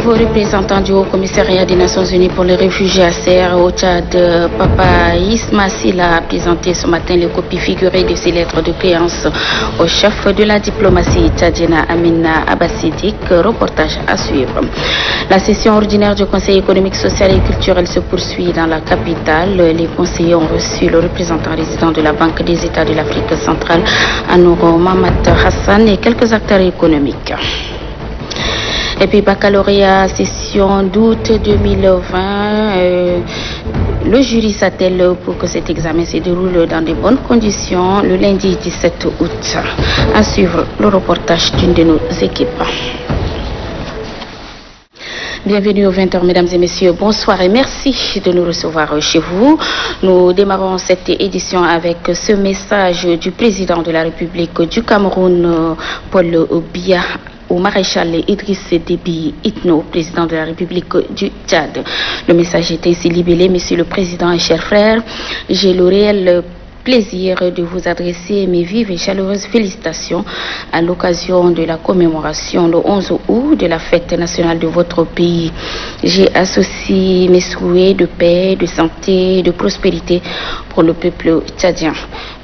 nouveau représentant du Haut-Commissariat des Nations Unies pour les réfugiés ACR au Tchad, Papa Isma Silla, a présenté ce matin les copies figurées de ses lettres de créance au chef de la diplomatie tchadienne Amina Abassidik. Reportage à suivre. La session ordinaire du Conseil économique, social et culturel se poursuit dans la capitale. Les conseillers ont reçu le représentant résident de la Banque des États de l'Afrique centrale, Anouro Mamad Hassan, et quelques acteurs économiques. Et puis baccalauréat session d'août 2020, le jury s'attelle pour que cet examen se déroule dans de bonnes conditions le lundi 17 août. À suivre le reportage d'une de nos équipes. Bienvenue aux 20h, mesdames et messieurs. Bonsoir et merci de nous recevoir chez vous. Nous démarrons cette édition avec ce message du président de la République du Cameroun, Paul Biya, au maréchal Idriss Déby Itno, président de la République du Tchad. Le message est ainsi libellé: Monsieur le Président et chers frères, j'ai le réel plaisir de vous adresser mes vives et chaleureuses félicitations à l'occasion de la commémoration le 11 août de la fête nationale de votre pays. J'ai associé mes souhaits de paix, de santé, de prospérité pour le peuple tchadien.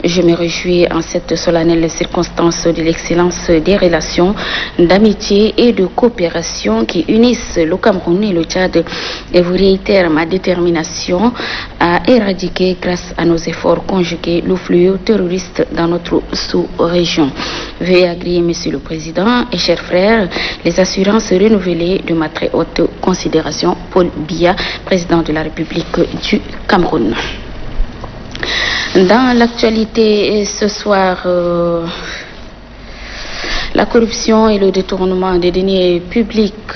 Je me réjouis en cette solennelle circonstance de l'excellence des relations d'amitié et de coopération qui unissent le Cameroun et le Tchad, et vous réitère ma détermination à éradiquer, grâce à nos efforts conjugués, le fléau terroriste dans notre sous-région. Veuillez agréer, Monsieur le Président et chers frères, les assurances renouvelées de ma très haute considération. Paul Biya, président de la République du Cameroun. Dans l'actualité ce soir, la corruption et le détournement des deniers publics,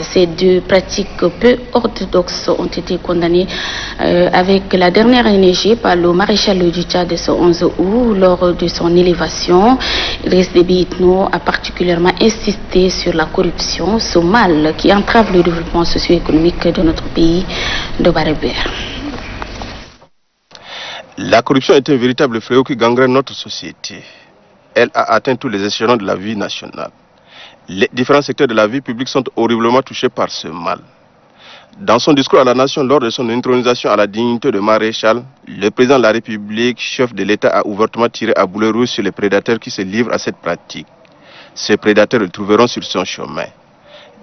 ces deux pratiques peu orthodoxes, ont été condamnées avec la dernière énergie par le maréchal du Tchad ce 11 août lors de son élévation. Idriss Déby Itno a particulièrement insisté sur la corruption, ce mal qui entrave le développement socio-économique de notre pays de Barebert. La corruption est un véritable fléau qui gangrène notre société. Elle a atteint tous les échelons de la vie nationale. Les différents secteurs de la vie publique sont horriblement touchés par ce mal. Dans son discours à la nation lors de son intronisation à la dignité de maréchal, le président de la République, chef de l'État, a ouvertement tiré à boulet rouge sur les prédateurs qui se livrent à cette pratique. Ces prédateurs le trouveront sur son chemin.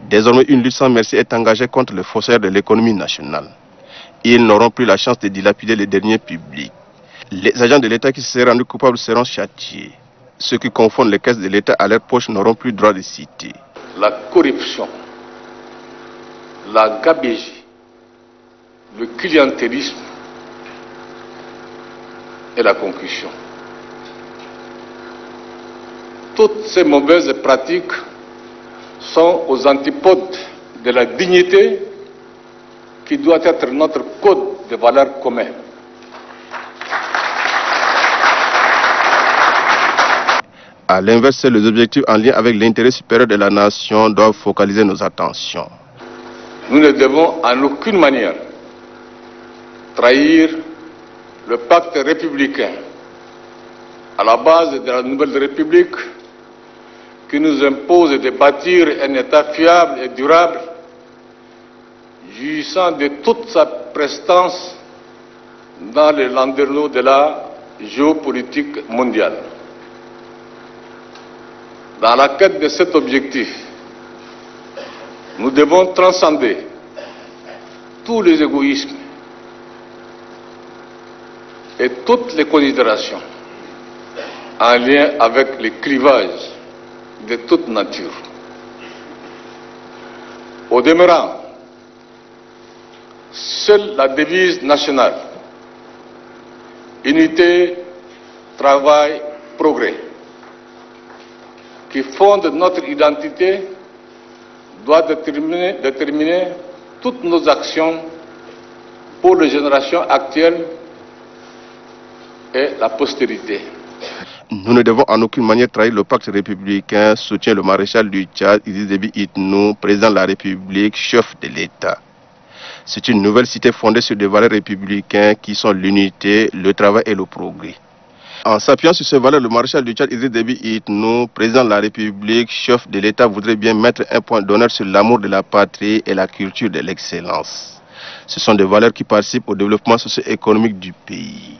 Désormais, une lutte sans merci est engagée contre les faussaires de l'économie nationale. Ils n'auront plus la chance de dilapider les deniers publics. Les agents de l'État qui se seraient rendus coupables seront châtiés. Ceux qui confondent les caisses de l'État à leurs poches n'auront plus droit de citer. La corruption, la gabegie, le clientélisme et la concussion. Toutes ces mauvaises pratiques sont aux antipodes de la dignité qui doit être notre code de valeurs communes. À l'inverse, les objectifs en lien avec l'intérêt supérieur de la nation doivent focaliser nos attentions. Nous ne devons en aucune manière trahir le pacte républicain à la base de la nouvelle République qui nous impose de bâtir un État fiable et durable, jouissant de toute sa prestance dans les landerneaux de la géopolitique mondiale. Dans la quête de cet objectif, nous devons transcender tous les égoïsmes et toutes les considérations en lien avec les clivages de toute nature. Au demeurant, seule la devise nationale, unité, travail, progrès, qui fonde notre identité, doit déterminer toutes nos actions pour les générations actuelles et la postérité. Nous ne devons en aucune manière trahir le pacte républicain, soutient le maréchal du Tchad, Idriss Déby Itno, président de la République, chef de l'État. C'est une nouvelle cité fondée sur des valeurs républicaines qui sont l'unité, le travail et le progrès. En s'appuyant sur ces valeurs, le maréchal du Tchad, Idriss Déby Itno, président de la République, chef de l'État, voudrait bien mettre un point d'honneur sur l'amour de la patrie et la culture de l'excellence. Ce sont des valeurs qui participent au développement socio-économique du pays.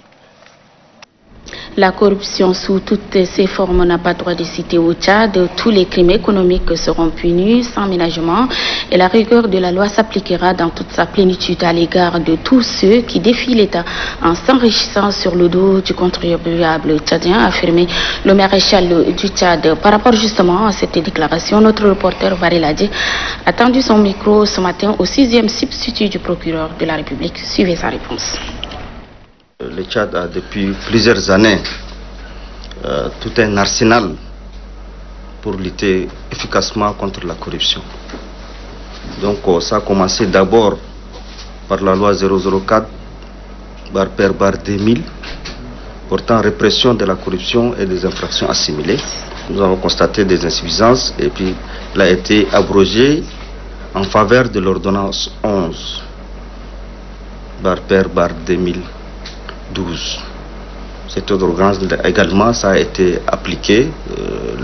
La corruption sous toutes ses formes n'a pas droit de citer au Tchad. Tous les crimes économiques seront punis sans ménagement et la rigueur de la loi s'appliquera dans toute sa plénitude à l'égard de tous ceux qui défient l'État en s'enrichissant sur le dos du contribuable tchadien, a affirmé le maréchal du Tchad. Par rapport justement à cette déclaration, notre reporter Variladi a tendu son micro ce matin au 6e substitut du procureur de la République. Suivez sa réponse. Le Tchad a depuis plusieurs années tout un arsenal pour lutter efficacement contre la corruption. Donc ça a commencé d'abord par la loi 004/2000 portant répression de la corruption et des infractions assimilées. Nous avons constaté des insuffisances et puis elle a été abrogée en faveur de l'ordonnance 11/2012. Cette ordonnance également, ça a été appliqué,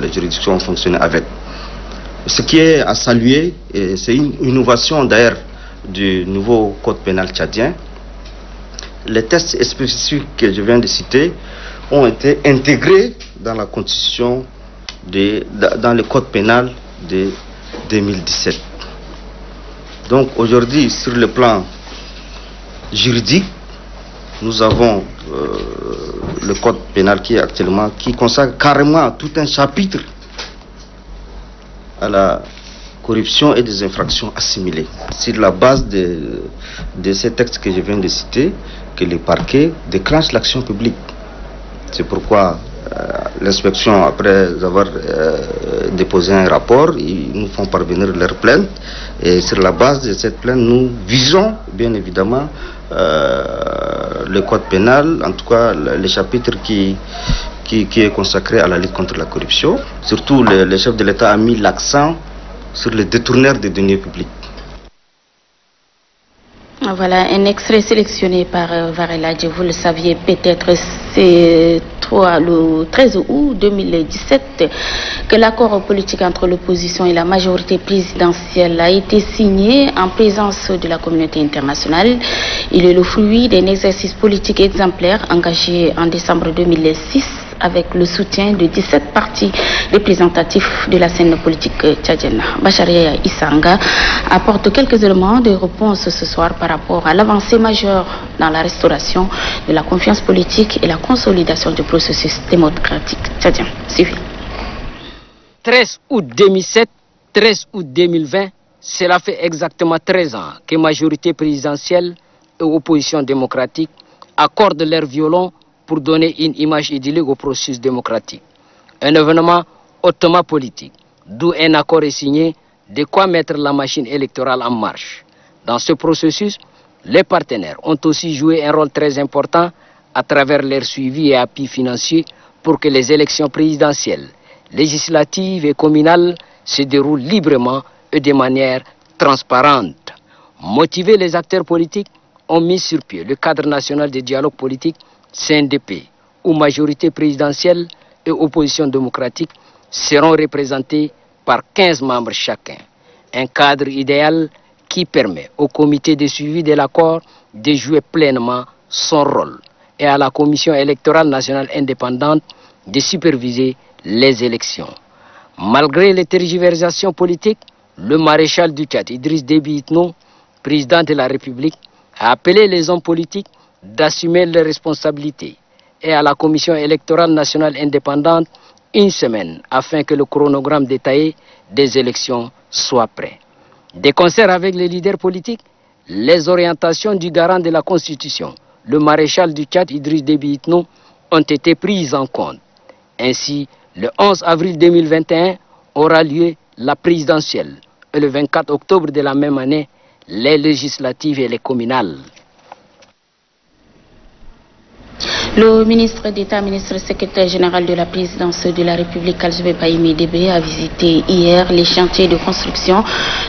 les juridictions ont fonctionné avec. Ce qui est à saluer, c'est une innovation d'ailleurs du nouveau code pénal tchadien. Les textes spécifiques que je viens de citer ont été intégrés dans la constitution, dans le code pénal de 2017. Donc aujourd'hui, sur le plan juridique, nous avons le code pénal qui consacre carrément tout un chapitre à la corruption et des infractions assimilées. Sur la base de ces textes que je viens de citer, que les parquets déclenchent l'action publique. C'est pourquoi l'inspection, après avoir déposé un rapport, ils nous font parvenir leur plainte. Et sur la base de cette plainte, nous visons bien évidemment le code pénal, en tout cas le chapitre qui est consacré à la lutte contre la corruption. Surtout, le chef de l'État a mis l'accent sur les détourneurs des deniers publics. Voilà un extrait sélectionné par Variladi. Vous le saviez peut-être, c'est le 13 août 2017 que l'accord politique entre l'opposition et la majorité présidentielle a été signé en présence de la communauté internationale. Il est le fruit d'un exercice politique exemplaire engagé en décembre 2006 avec le soutien de 17 partis représentatifs de la scène politique tchadienne. Bacharia Issanga apporte quelques éléments de réponse ce soir par rapport à l'avancée majeure dans la restauration de la confiance politique et la consolidation du processus démocratique tchadien. Suivez. 13 août 2007, 13 août 2020, cela fait exactement 13 ans que majorité présidentielle et opposition démocratique accordent leur violon pour donner une image idyllique au processus démocratique. Un événement hautement politique, d'où un accord est signé de quoi mettre la machine électorale en marche. Dans ce processus, les partenaires ont aussi joué un rôle très important à travers leur suivi et appui financier pour que les élections présidentielles, législatives et communales se déroulent librement et de manière transparente. Motiver les acteurs politiques ont mis sur pied le cadre national de dialogue politique CNDP, où majorité présidentielle et opposition démocratique seront représentés par 15 membres chacun. Un cadre idéal qui permet au comité de suivi de l'accord de jouer pleinement son rôle et à la Commission électorale nationale indépendante de superviser les élections. Malgré les tergiversations politiques, le maréchal du Tchad, Idriss Déby Itno, président de la République, a appelé les hommes politiques d'assumer leurs responsabilités et à la Commission électorale nationale indépendante une semaine afin que le chronogramme détaillé des élections soit prêt. De concert avec les leaders politiques, les orientations du garant de la Constitution, le maréchal du Tchad Idriss Déby Itno, ont été prises en compte. Ainsi, le 11 avril 2021 aura lieu la présidentielle et le 24 octobre de la même année, les législatives et les communales. Le ministre d'État, ministre secrétaire général de la présidence de la République, Kalzebe Payimi Debe, a visité hier les chantiers de construction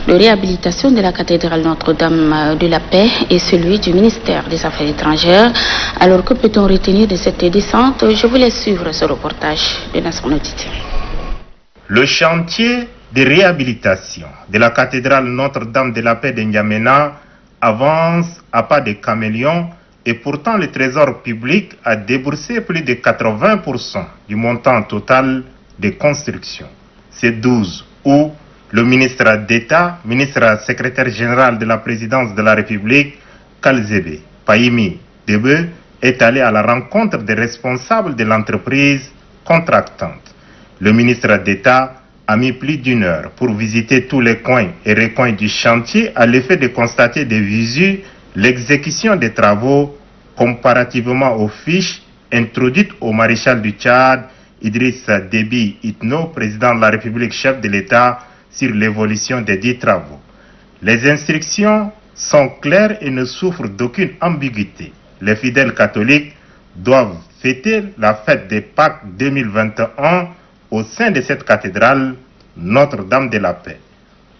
de réhabilitation de la cathédrale Notre-Dame de la Paix et celui du ministère des Affaires étrangères. Alors que peut-on retenir de cette descente? Je vous laisse suivre ce reportage de Nasser Notiti. Le chantier de réhabilitation de la cathédrale Notre-Dame de la Paix de N'Djamena avance à pas de caméléon. Et pourtant, le Trésor public a déboursé plus de 80% du montant total de construction. C'est 12 où le ministre d'État, ministre secrétaire général de la présidence de la République, Kalzebe Payimi Debe, est allé à la rencontre des responsables de l'entreprise contractante. Le ministre d'État a mis plus d'une heure pour visiter tous les coins et recoins du chantier à l'effet de constater de visu l'exécution des travaux comparativement aux fiches introduites au maréchal du Tchad, Idriss Déby Itno, président de la République, chef de l'État, sur l'évolution des dits travaux. Les instructions sont claires et ne souffrent d'aucune ambiguïté. Les fidèles catholiques doivent fêter la fête des Pâques 2021 au sein de cette cathédrale Notre-Dame de la Paix.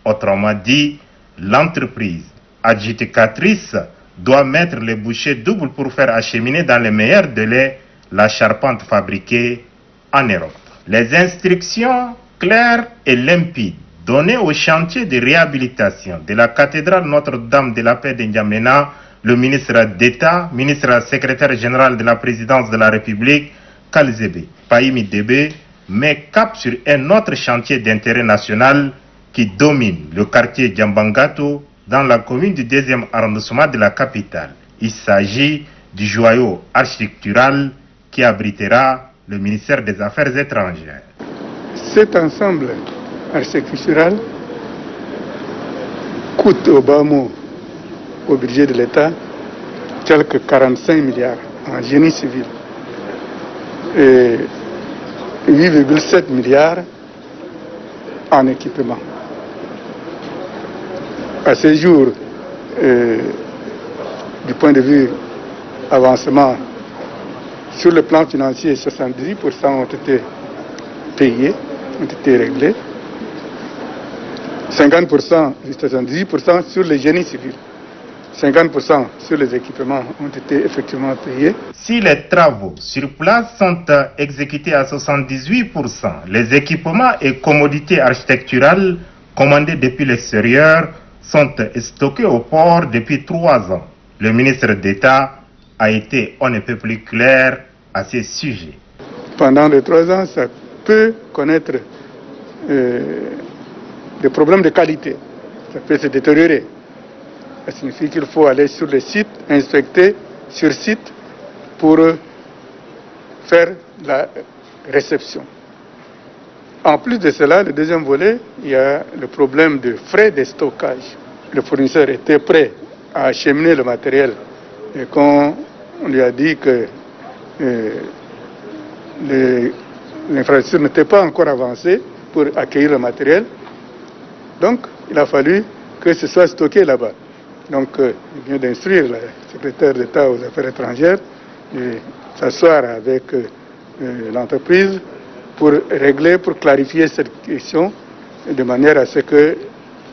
Autrement dit, l'entreprise adjudicatrice doit mettre les bouchées doubles pour faire acheminer dans les meilleurs délais la charpente fabriquée en Europe. Les instructions claires et limpides données au chantier de réhabilitation de la cathédrale Notre-Dame de la Paix de N'Djamena, le ministre d'État, ministre secrétaire général de la présidence de la République, Kalzebe Payimi Debe, met cap sur un autre chantier d'intérêt national qui domine le quartier Djambangato dans la commune du 2e arrondissement de la capitale. Il s'agit du joyau architectural qui abritera le ministère des Affaires étrangères. Cet ensemble architectural coûte au bas mot au budget de l'État quelque 45 milliards en génie civil et 8,7 milliards en équipement. À ce jour, du point de vue avancement, sur le plan financier, 70% ont été payés, ont été réglés. 50%, 78% sur les génies civils. 50% sur les équipements ont été effectivement payés. Si les travaux sur place sont exécutés à 78%, les équipements et commodités architecturales commandés depuis l'extérieur sont stockés au port depuis 3 ans. Le ministre d'État a été on ne peut plus clair à ce sujet. Pendant les 3 ans, ça peut connaître des problèmes de qualité. Ça peut se détériorer. Ça signifie qu'il faut aller sur le site, inspecter sur site pour faire la réception. En plus de cela, le deuxième volet, il y a le problème de frais de stockage. Le fournisseur était prêt à acheminer le matériel et quand on lui a dit que l'infrastructure n'était pas encore avancée pour accueillir le matériel, donc il a fallu que ce soit stocké là-bas. Donc il vient d'instruire le secrétaire d'État aux Affaires étrangères de s'asseoir avec l'entreprise pour régler, pour clarifier cette question de manière à ce que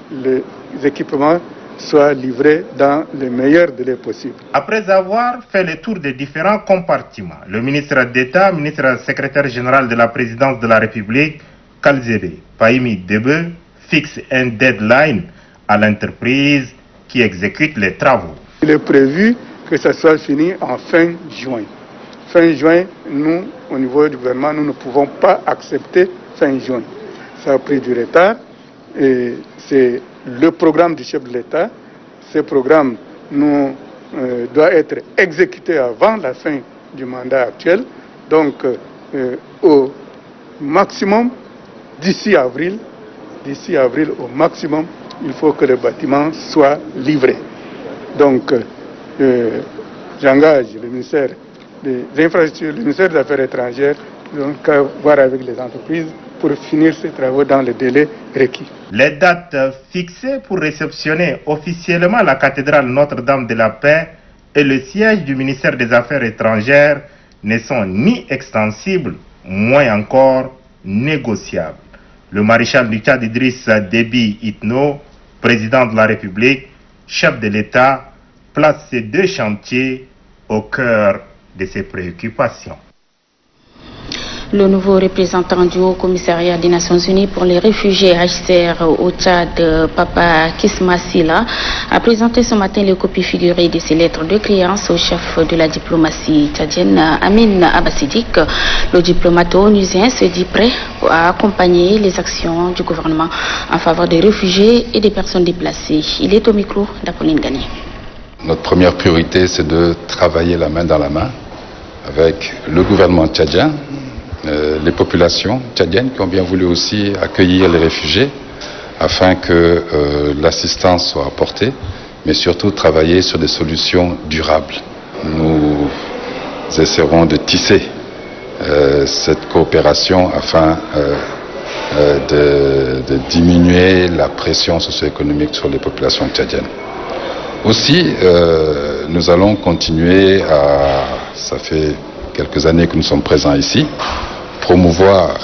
les équipements soient livrés dans les meilleurs délais possibles. Après avoir fait le tour des différents compartiments, le ministre d'État, ministre secrétaire général de la présidence de la République, Kalzebe Payimi Debe, fixe un deadline à l'entreprise qui exécute les travaux. Il est prévu que ça soit fini en fin juin. Fin juin, nous, au niveau du gouvernement, nous ne pouvons pas accepter fin juin. Ça a pris du retard et c'est le programme du chef de l'État. Ce programme doit être exécuté avant la fin du mandat actuel. Donc, au maximum, d'ici avril au maximum, il faut que le bâtiment soit livré. Donc, j'engage le ministère des Infrastructures, le ministère des Affaires étrangères, donc à voir avec les entreprises pour finir ces travaux dans les délais requis. Les dates fixées pour réceptionner officiellement la cathédrale Notre-Dame de la Paix et le siège du ministère des Affaires étrangères ne sont ni extensibles, moins encore négociables. Le maréchal du Tchad Idriss Déby Itno, président de la République, chef de l'État, place ces deux chantiers au cœur de ses préoccupations. Le nouveau représentant du Haut Commissariat des Nations Unies pour les réfugiés HCR au Tchad, Papa Kisma Sila, a présenté ce matin les copies figurées de ses lettres de créance au chef de la diplomatie tchadienne, Amin Abbasidik. Le diplomate onusien se dit prêt à accompagner les actions du gouvernement en faveur des réfugiés et des personnes déplacées. Il est au micro d'Apolline Gagné. Notre première priorité, c'est de travailler la main dans la main avec le gouvernement tchadien, les populations tchadiennes qui ont bien voulu aussi accueillir les réfugiés afin que l'assistance soit apportée, mais surtout travailler sur des solutions durables. Nous essaierons de tisser cette coopération afin de diminuer la pression socio-économique sur les populations tchadiennes. Aussi, nous allons continuer ça fait quelques années que nous sommes présents ici, promouvoir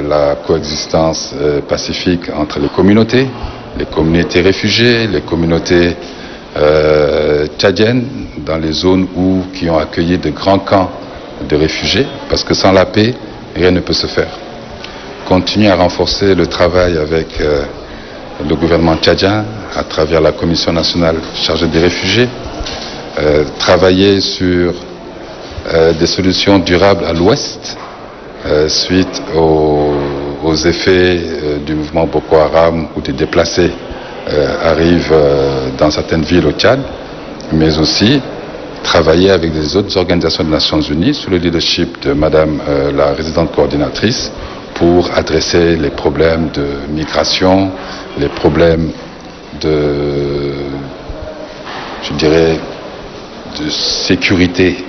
la coexistence pacifique entre les communautés réfugiées, les communautés tchadiennes dans les zones qui ont accueilli de grands camps de réfugiés, parce que sans la paix, rien ne peut se faire. Continuer à renforcer le travail avec le gouvernement tchadien à travers la Commission nationale chargée des réfugiés, travailler sur des solutions durables à l'ouest suite aux effets du mouvement Boko Haram où des déplacés arrivent dans certaines villes au Tchad, mais aussi travailler avec des autres organisations des Nations Unies sous le leadership de Madame la résidente coordinatrice pour adresser les problèmes de migration, les problèmes de sécurité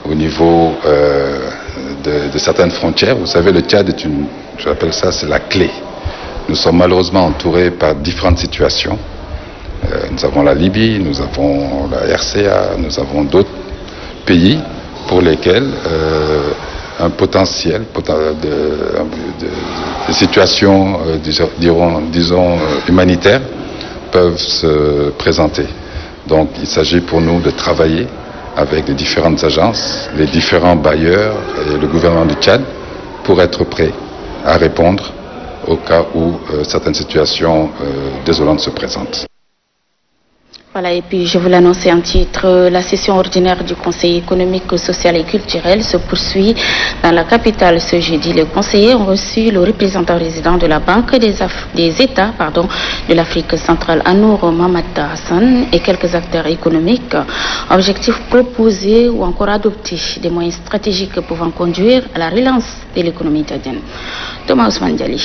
au niveau de certaines frontières. Vous savez, le Tchad est j'appelle ça, c'est la clé. Nous sommes malheureusement entourés par différentes situations. Nous avons la Libye, nous avons la RCA, nous avons d'autres pays pour lesquels un potentiel de situations, disons, humanitaires peuvent se présenter. Donc il s'agit pour nous de travailler avec les différentes agences, les différents bailleurs et le gouvernement du Tchad pour être prêts à répondre au cas où certaines situations désolantes se présentent. Voilà, et puis je vous l'annonçais en titre, la session ordinaire du Conseil économique, social et culturel se poursuit dans la capitale ce jeudi. Les conseillers ont reçu le représentant résident de la Banque des États de l'Afrique centrale, Anour Mamata Hassan, et quelques acteurs économiques. Objectif proposer ou encore adopter des moyens stratégiques pouvant conduire à la relance de l'économie tchadienne. Thomas Ousmane Diali.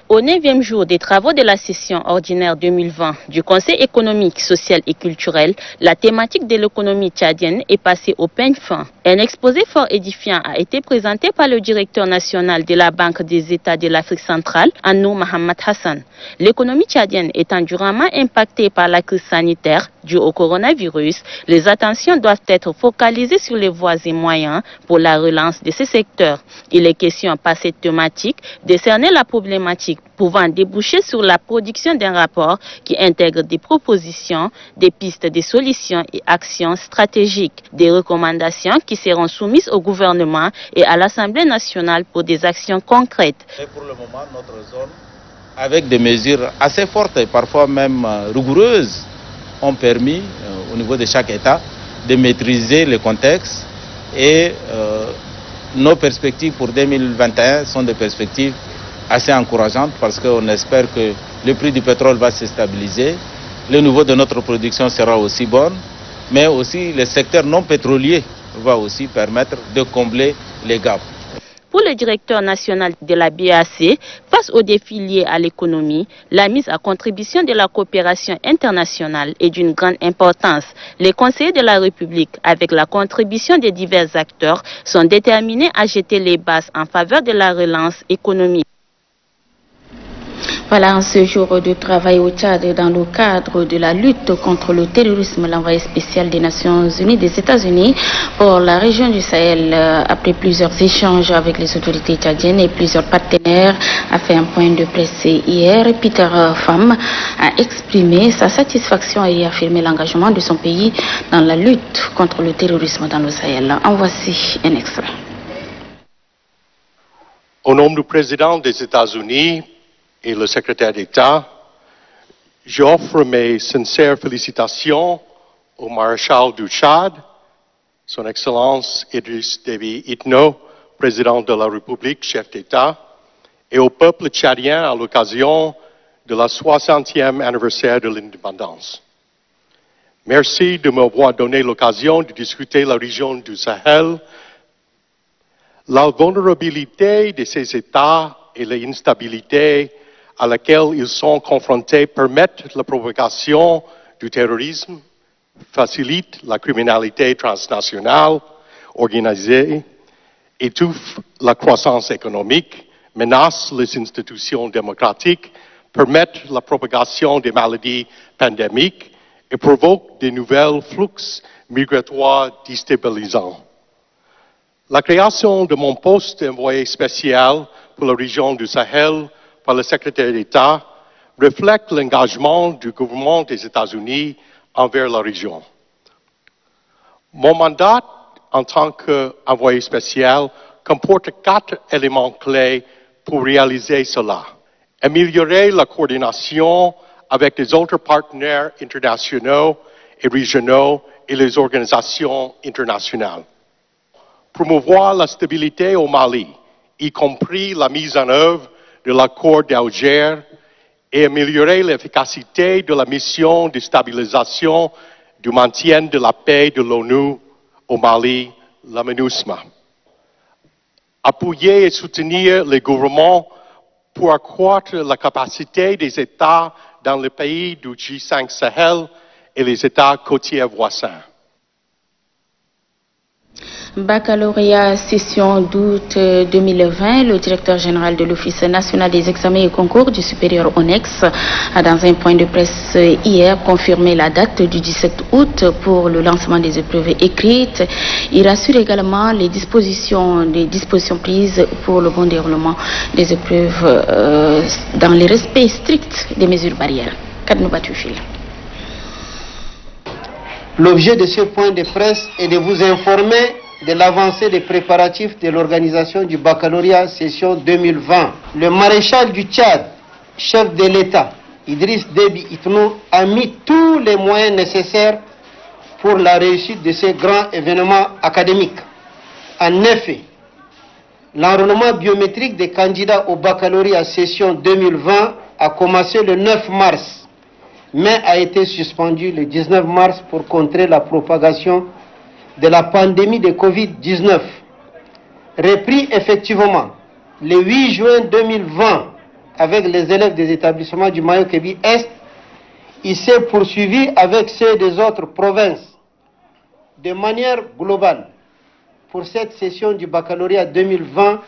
Au 9e jour des travaux de la session ordinaire 2020 du Conseil économique, social et culturel, la thématique de l'économie tchadienne est passée au peigne fin. Un exposé fort édifiant a été présenté par le directeur national de la Banque des États de l'Afrique centrale, Anour Mohamed Hassan. L'économie tchadienne étant durement impactée par la crise sanitaire due au coronavirus, les attentions doivent être focalisées sur les voies et moyens pour la relance de ce secteur. Il est question par cette thématique de cerner la problématique pouvant déboucher sur la production d'un rapport qui intègre des propositions, des pistes de solutions et actions stratégiques, des recommandations qui seront soumises au gouvernement et à l'Assemblée nationale pour des actions concrètes. Et pour le moment, notre zone, avec des mesures assez fortes et parfois même rigoureuses, ont permis au niveau de chaque État de maîtriser le contexte et nos perspectives pour 2021 sont des perspectives assez encourageantes parce qu'on espère que le prix du pétrole va se stabiliser, le niveau de notre production sera aussi bon, mais aussi le secteur non pétrolier va aussi permettre de combler les gaps. Pour le directeur national de la BAC, face aux défis liés à l'économie, la mise à contribution de la coopération internationale est d'une grande importance. Les conseillers de la République, avec la contribution des divers acteurs, sont déterminés à jeter les bases en faveur de la relance économique. Voilà, un séjour de travail au Tchad dans le cadre de la lutte contre le terrorisme. L'envoyé spécial des Nations Unies des États-Unis pour la région du Sahel, après plusieurs échanges avec les autorités tchadiennes et plusieurs partenaires, a fait un point de presse hier. Peter Pham a exprimé sa satisfaction et affirmé l'engagement de son pays dans la lutte contre le terrorisme dans le Sahel. En voici un extrait. Au nom du président des États-Unis et le secrétaire d'État, j'offre mes sincères félicitations au maréchal du Tchad, son Excellence Idriss Déby Itno, président de la République, chef d'État, et au peuple tchadien à l'occasion de la 60e anniversaire de l'indépendance. Merci de m'avoir donné l'occasion de discuter la région du Sahel. La vulnérabilité de ces États et l'instabilité à laquelle ils sont confrontés permettent la propagation du terrorisme, facilitent la criminalité transnationale organisée, étouffent la croissance économique, menacent les institutions démocratiques, permettent la propagation des maladies pandémiques et provoquent de nouveaux flux migratoires déstabilisants. La création de mon poste d'envoyé spécial pour la région du Sahel par le secrétaire d'État reflète l'engagement du gouvernement des États-Unis envers la région. Mon mandat en tant qu'envoyé spécial comporte 4 éléments clés pour réaliser cela. Améliorer la coordination avec les autres partenaires internationaux et régionaux et les organisations internationales. Promouvoir la stabilité au Mali, y compris la mise en œuvre de l'accord d'Alger, et améliorer l'efficacité de la mission de stabilisation du maintien de la paix de l'ONU au Mali, la MINUSMA. Appuyer et soutenir les gouvernements pour accroître la capacité des États dans les pays du G5 Sahel et les États côtiers voisins. Baccalauréat session d'août 2020, le directeur général de l'Office national des examens et concours du supérieur ONEX a dans un point de presse hier confirmé la date du 17 août pour le lancement des épreuves écrites. Il rassure également les dispositions prises pour le bon déroulement des épreuves dans le respect strict des mesures barrières. Kadnou Batufil. L'objet de ce point de presse est de vous informer de l'avancée des préparatifs de l'organisation du baccalauréat session 2020. Le maréchal du Tchad, chef de l'État, Idriss Déby Itno, a mis tous les moyens nécessaires pour la réussite de ce grand événement académique. En effet, l'enrôlement biométrique des candidats au baccalauréat session 2020 a commencé le 9 mars, mais a été suspendu le 19 mars pour contrer la propagation de la pandémie de Covid-19. Repris effectivement le 8 juin 2020 avec les élèves des établissements du Mayo-Kébi Est, il s'est poursuivi avec ceux des autres provinces. De manière globale, pour cette session du baccalauréat 2020,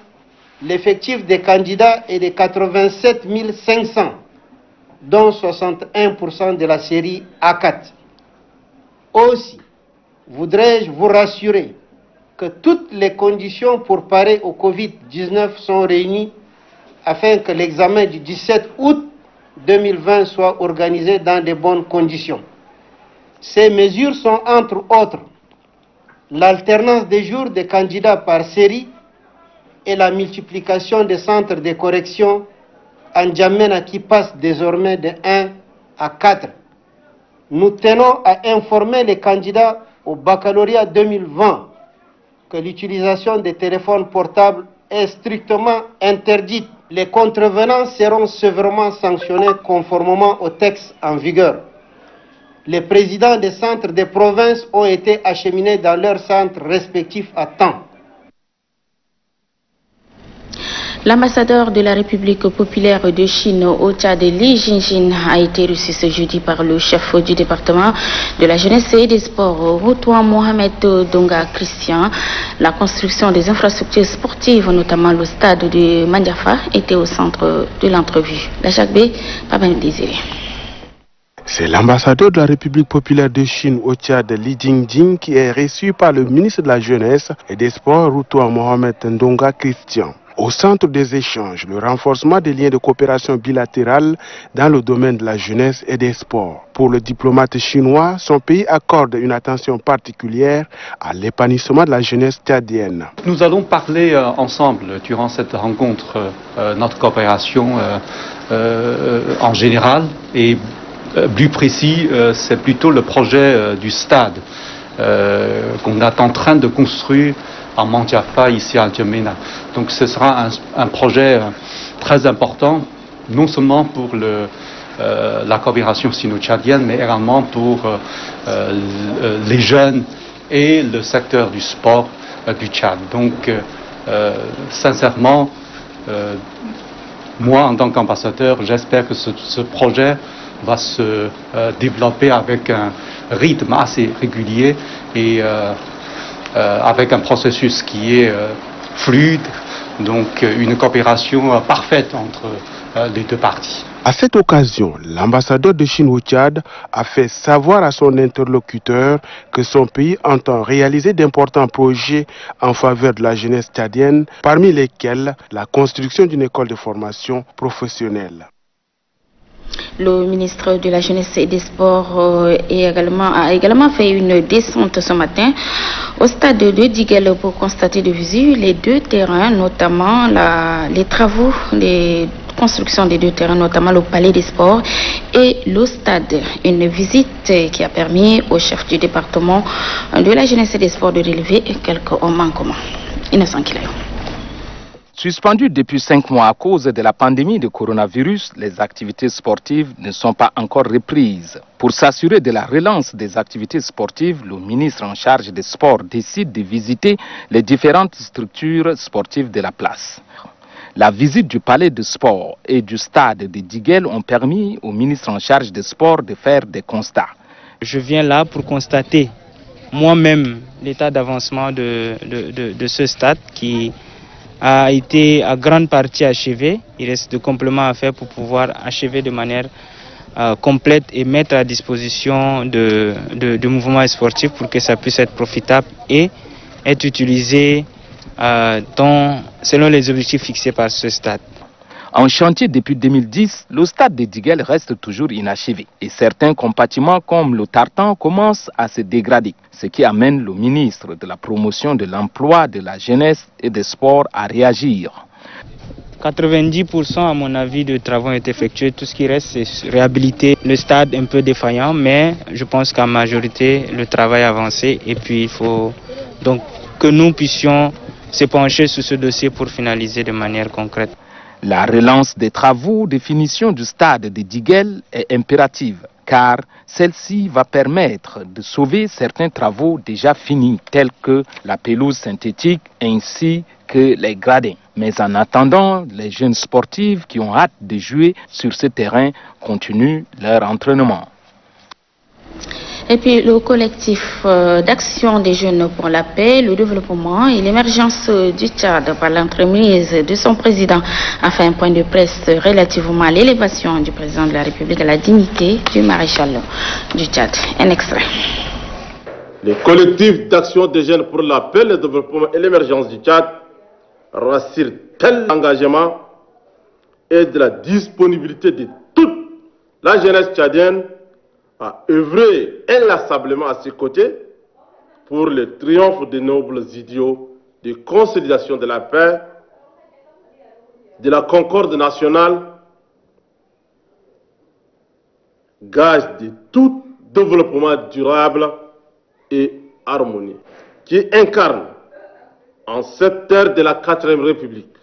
l'effectif des candidats est de 87 500, dont 61% de la série A4. Aussi, voudrais-je vous rassurer que toutes les conditions pour parer au Covid-19 sont réunies afin que l'examen du 17 août 2020 soit organisé dans de bonnes conditions. Ces mesures sont entre autres l'alternance des jours des candidats par série et la multiplication des centres de correction en Djamena qui passe désormais de 1 à 4. Nous tenons à informer les candidats au baccalauréat 2020 que l'utilisation des téléphones portables est strictement interdite. Les contrevenants seront sévèrement sanctionnés conformément au texte en vigueur. Les présidents des centres des provinces ont été acheminés dans leurs centres respectifs à temps. L'ambassadeur de la République populaire de Chine au Tchad, Li Jingjin, a été reçu ce jeudi par le chef du département de la jeunesse et des sports, Routoua Mohamed Donga Christian. La construction des infrastructures sportives, notamment le stade de Mandiafa, était au centre de l'entrevue. La Jacques B, Pabin Désiré. C'est l'ambassadeur de la République populaire de Chine au Tchad, Li Jingjin, qui est reçu par le ministre de la Jeunesse et des Sports, Routoua Mohamed Ndonga Christian. Au centre des échanges, le renforcement des liens de coopération bilatérale dans le domaine de la jeunesse et des sports. Pour le diplomate chinois, son pays accorde une attention particulière à l'épanouissement de la jeunesse tchadienne. Nous allons parler ensemble durant cette rencontre, notre coopération en général et plus précis, c'est plutôt le projet du stade qu'on est en train de construire à Mandiafa, ici à N'Djamena. Donc ce sera un projet très important, non seulement pour la coopération sino-tchadienne, mais également pour les jeunes et le secteur du sport du Tchad. Donc sincèrement, moi en tant qu'ambassadeur, j'espère que ce projet va se développer avec un rythme assez régulier et avec un processus qui est fluide, donc une coopération parfaite entre les deux parties. À cette occasion, l'ambassadeur de Chine au Tchad a fait savoir à son interlocuteur que son pays entend réaliser d'importants projets en faveur de la jeunesse tchadienne, parmi lesquels la construction d'une école de formation professionnelle. Le ministre de la Jeunesse et des Sports a également fait une descente ce matin au stade de Diguel pour constater de visu les deux terrains, notamment les travaux, les constructions des deux terrains, notamment le palais des sports et le stade. Une visite qui a permis au chef du département de la Jeunesse et des Sports de relever quelques hommes en commun. Innocent Kilayo. Suspendues depuis 5 mois à cause de la pandémie de coronavirus, les activités sportives ne sont pas encore reprises. Pour s'assurer de la relance des activités sportives, le ministre en charge des sports décide de visiter les différentes structures sportives de la place. La visite du palais de sport et du stade de Diguel ont permis au ministre en charge des sports de faire des constats. Je viens là pour constater moi-même l'état d'avancement de ce stade qui a été à grande partie achevé. Il reste des compléments à faire pour pouvoir achever de manière complète et mettre à disposition de mouvements sportifs pour que ça puisse être profitable et être utilisé selon les objectifs fixés par ce stade. En chantier depuis 2010, le stade de Diguel reste toujours inachevé et certains compartiments comme le tartan commencent à se dégrader, ce qui amène le ministre de la promotion de l'emploi, de la jeunesse et des sports à réagir. 90% à mon avis de travaux ont été effectués, tout ce qui reste c'est réhabiliter le stade un peu défaillant, mais je pense qu'en majorité le travail a avancé et puis il faut donc que nous puissions se pencher sur ce dossier pour finaliser de manière concrète. La relance des travaux de finition du stade de Diguel est impérative car celle-ci va permettre de sauver certains travaux déjà finis tels que la pelouse synthétique ainsi que les gradins. Mais en attendant, les jeunes sportifs qui ont hâte de jouer sur ce terrain continuent leur entraînement. Et puis le collectif d'action des jeunes pour la paix, le développement et l'émergence du Tchad par l'entremise de son président a fait un point de presse relativement à l'élévation du président de la République à la dignité du maréchal du Tchad. Un extrait. Le collectif d'action des jeunes pour la paix, le développement et l'émergence du Tchad rassure tel engagement et de la disponibilité de toute la jeunesse tchadienne à œuvrer inlassablement à ses côtés pour le triomphe des nobles idéaux de consolidation de la paix, de la concorde nationale, gage de tout développement durable et harmonieux, qui incarne en cette ère de la 4e République,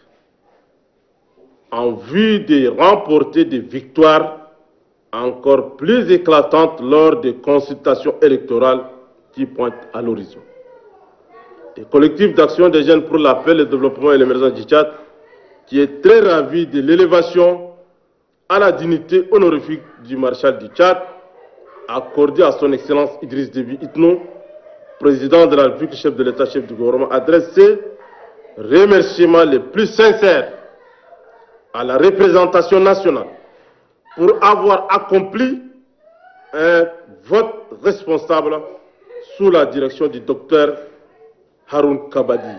en vue de remporter des victoires encore plus éclatante lors des consultations électorales qui pointent à l'horizon. Les collectifs d'action des jeunes pour la paix, le développement et l'émergence du Tchad qui est très ravi de l'élévation à la dignité honorifique du maréchal du Tchad, accordée à son Excellence Idriss Déby Itno, président de la République, chef de l'État, chef du gouvernement, adresse ses remerciements les plus sincères à la représentation nationale pour avoir accompli un vote responsable sous la direction du docteur Haroun Kabadi.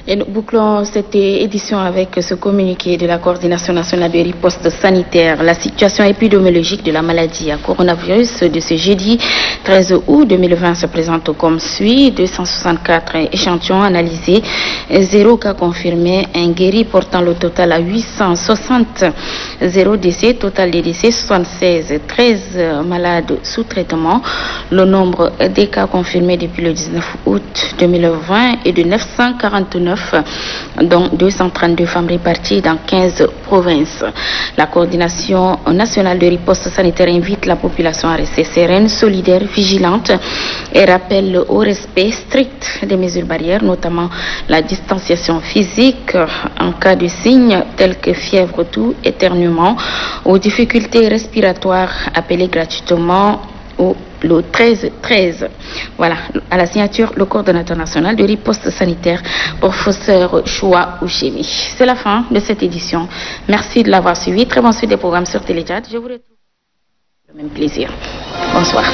Et nous bouclons cette édition avec ce communiqué de la coordination nationale de riposte sanitaire. La situation épidémiologique de la maladie à coronavirus de ce jeudi 13 août 2020 se présente comme suit. 264 échantillons analysés, 0 cas confirmés, un guéri portant le total à 860, 0 décès, total des décès 76, 13 malades sous traitement. Le nombre des cas confirmés depuis le 19 août 2020 est de 949, dont 232 femmes réparties dans 15 provinces. La coordination nationale de riposte sanitaire invite la population à rester sereine, solidaire, vigilante et rappelle au respect strict des mesures barrières, notamment la distanciation physique en cas de signes tels que fièvre, toux, éternuement ou difficultés respiratoires. Appelez gratuitement au le 13-13. Voilà, à la signature, le coordonnateur national de riposte sanitaire, professeur Choua Ouchemi. C'est la fin de cette édition. Merci de l'avoir suivi. Très bonne suite des programmes sur Téléchat. Je vous retrouve le même plaisir. Bonsoir.